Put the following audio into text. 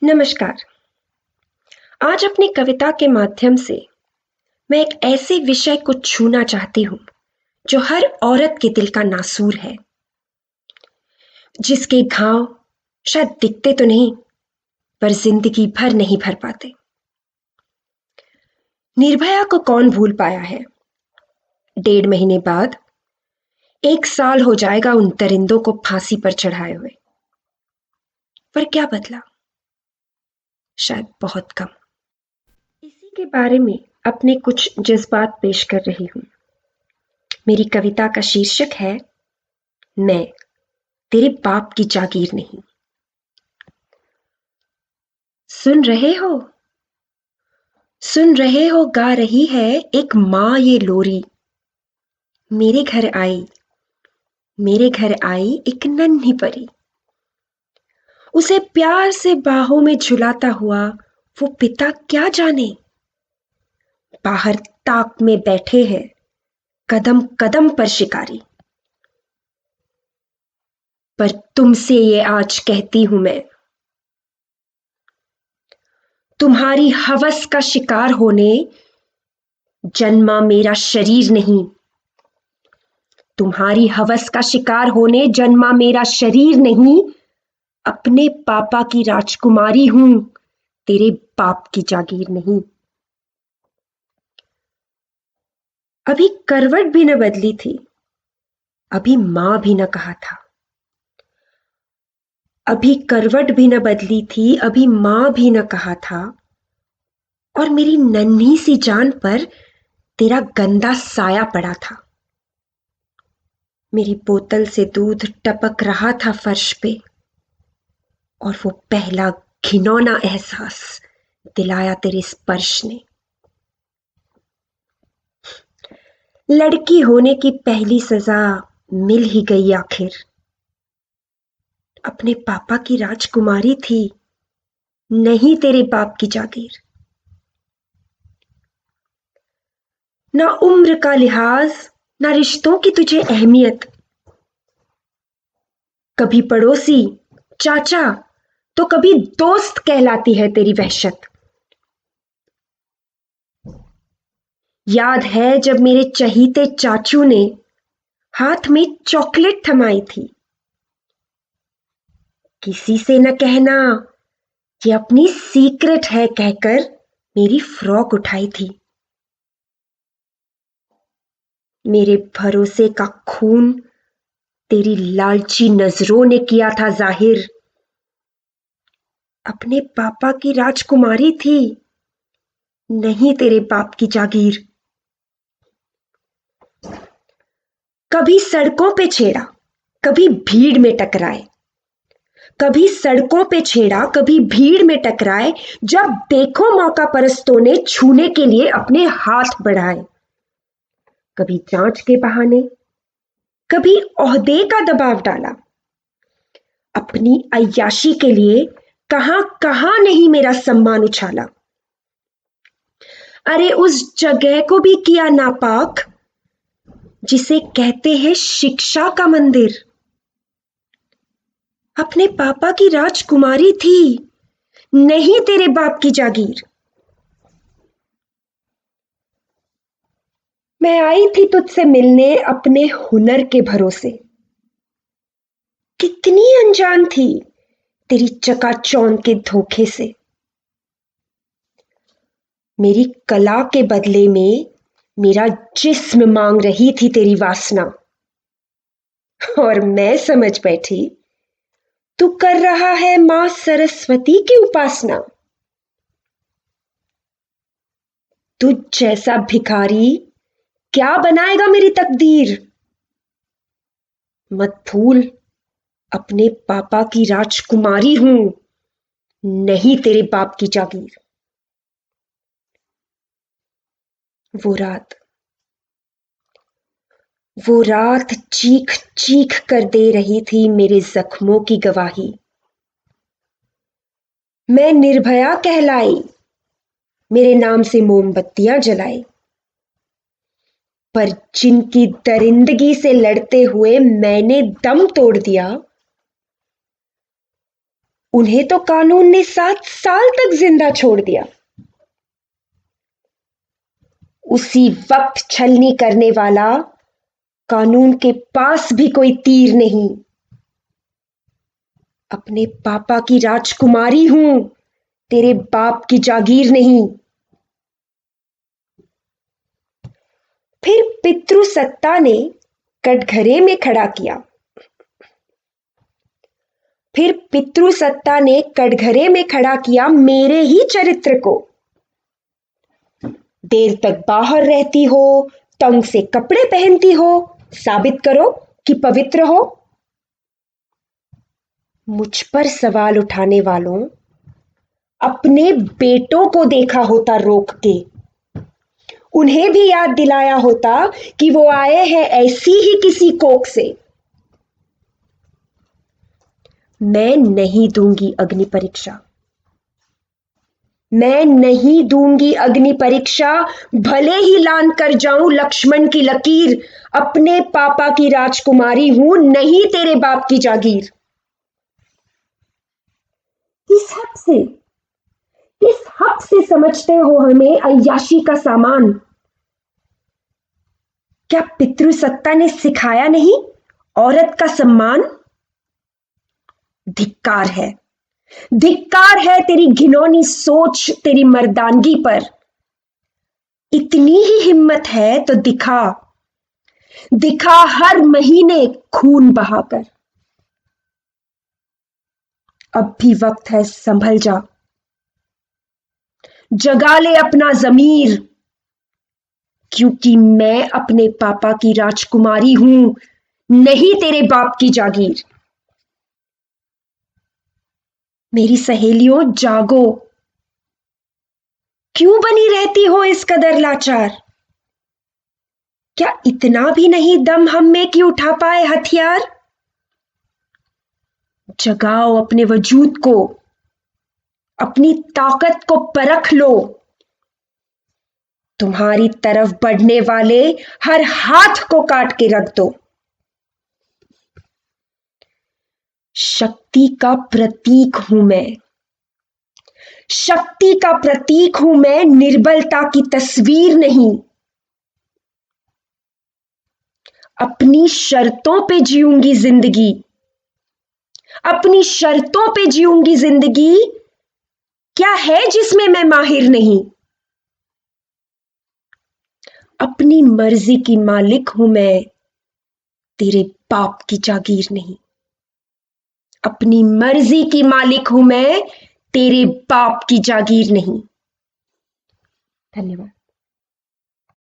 नमस्कार। आज अपनी कविता के माध्यम से मैं एक ऐसे विषय को छूना चाहती हूँ जो हर औरत के दिल का नासूर है, जिसके घाव शायद दिखते तो नहीं पर जिंदगी भर नहीं भर पाते। निर्भया को कौन भूल पाया है। 1.5 महीने बाद 1 साल हो जाएगा उन दरिंदों को फांसी पर चढ़ाए हुए। पर क्या बदला? शायद बहुत कम। इसी के बारे में अपने कुछ जज्बात पेश कर रही हूँ। मेरी कविता का शीर्षक है मैं तेरे बाप की जागीर नहीं। सुन रहे हो, सुन रहे हो, गा रही है एक माँ ये लोरी। मेरे घर आई, मेरे घर आई एक नन्ही परी। उसे प्यार से बाहों में झुलाता हुआ वो पिता क्या जाने बाहर ताक में बैठे हैं कदम कदम पर शिकारी। पर तुमसे ये आज कहती हूं मैं, तुम्हारी हवस का शिकार होने जन्मा मेरा शरीर नहीं। तुम्हारी हवस का शिकार होने जन्मा मेरा शरीर नहीं। अपने पापा की राजकुमारी हूं, तेरे बाप की जागीर नहीं। अभी करवट भी न बदली थी, अभी मां भी न कहा था। अभी करवट भी न बदली थी, अभी मां भी न कहा था। और मेरी नन्ही सी जान पर तेरा गंदा साया पड़ा था। मेरी बोतल से दूध टपक रहा था फर्श पे, और वो पहला घिनौना एहसास दिलाया तेरे स्पर्श ने। लड़की होने की पहली सजा मिल ही गई आखिर। अपने पापा की राजकुमारी थी, नहीं तेरे बाप की जागीर। ना उम्र का लिहाज, ना रिश्तों की तुझे अहमियत। कभी पड़ोसी, चाचा, तो कभी दोस्त कहलाती है तेरी वहशत। याद है जब मेरे चहीते चाचू ने हाथ में चॉकलेट थमाई थी। किसी से न कहना, ये अपनी सीक्रेट है कहकर मेरी फ्रॉक उठाई थी। मेरे भरोसे का खून तेरी लालची नजरों ने किया था जाहिर। अपने पापा की राजकुमारी थी, नहीं तेरे बाप की जागीर। कभी सड़कों पे छेड़ा, कभी भीड़ में टकराए। कभी सड़कों पे छेड़ा, कभी भीड़ में टकराए। जब देखो मौका परस्तों ने छूने के लिए अपने हाथ बढ़ाए। कभी जांच के बहाने, कभी ओहदे का दबाव डाला। अपनी अय्याशी के लिए कहां कहां नहीं मेरा सम्मान उछाला। अरे उस जगह को भी किया नापाक जिसे कहते हैं शिक्षा का मंदिर। अपने पापा की राजकुमारी थी, नहीं तेरे बाप की जागीर। मैं आई थी तुझसे मिलने अपने हुनर के भरोसे। कितनी अनजान थी तेरी चकाचौंध के धोखे से। मेरी कला के बदले में मेरा जिस्म मांग रही थी तेरी वासना। और मैं समझ बैठी, तू कर रहा है मां सरस्वती की उपासना। तुझ जैसा भिखारी क्या बनाएगा मेरी तकदीर। मत भूल, अपने पापा की राजकुमारी हूं, नहीं तेरे बाप की जागीर। वो रात, वो रात चीख चीख कर दे रही थी मेरे जख्मों की गवाही। मैं निर्भया कहलाई, मेरे नाम से मोमबत्तियां जलाई। पर जिनकी दरिंदगी से लड़ते हुए मैंने दम तोड़ दिया, उन्हें तो कानून ने 7 साल तक जिंदा छोड़ दिया। उसी वक्त छलनी करने वाला, कानून के पास भी कोई तीर नहीं। अपने पापा की राजकुमारी हूं, तेरे बाप की जागीर नहीं। फिर पितृसत्ता ने कटघरे में खड़ा किया। फिर पितृसत्ता ने कटघरे में खड़ा किया मेरे ही चरित्र को। देर तक बाहर रहती हो, तंग से कपड़े पहनती हो, साबित करो कि पवित्र हो। मुझ पर सवाल उठाने वालों, अपने बेटों को देखा होता रोक के, उन्हें भी याद दिलाया होता कि वो आए हैं ऐसी ही किसी कोख से। मैं नहीं दूंगी अग्नि परीक्षा। मैं नहीं दूंगी अग्नि परीक्षा, भले ही लान कर जाऊं लक्ष्मण की लकीर। अपने पापा की राजकुमारी हूं, नहीं तेरे बाप की जागीर। किस हक से समझते हो हमें अय्याशी का सामान? क्या पितृसत्ता ने सिखाया नहीं औरत का सम्मान? धिक्कार है, धिक्कार है तेरी घिनौनी सोच, तेरी मर्दानगी पर। इतनी ही हिम्मत है तो दिखा, दिखा हर महीने खून बहाकर। अब भी वक्त है, संभल जा, जगा ले अपना जमीर, क्योंकि मैं अपने पापा की राजकुमारी हूं, नहीं तेरे बाप की जागीर। मेरी सहेलियों जागो, क्यों बनी रहती हो इस कदर लाचार? क्या इतना भी नहीं दम हम में कि उठा पाए हथियार? जगाओ अपने वजूद को, अपनी ताकत को परख लो। तुम्हारी तरफ बढ़ने वाले हर हाथ को काट के रख दो। शक्ति का प्रतीक हूं मैं, शक्ति का प्रतीक हूं मैं, निर्बलता की तस्वीर नहीं। अपनी शर्तों पे जीऊंगी जिंदगी, अपनी शर्तों पे जीऊंगी जिंदगी। क्या है जिसमें मैं माहिर नहीं? अपनी मर्जी की मालिक हूं मैं, तेरे बाप की जागीर नहीं। अपनी मर्जी की मालिक हूं मैं, तेरे बाप की जागीर नहीं। धन्यवाद।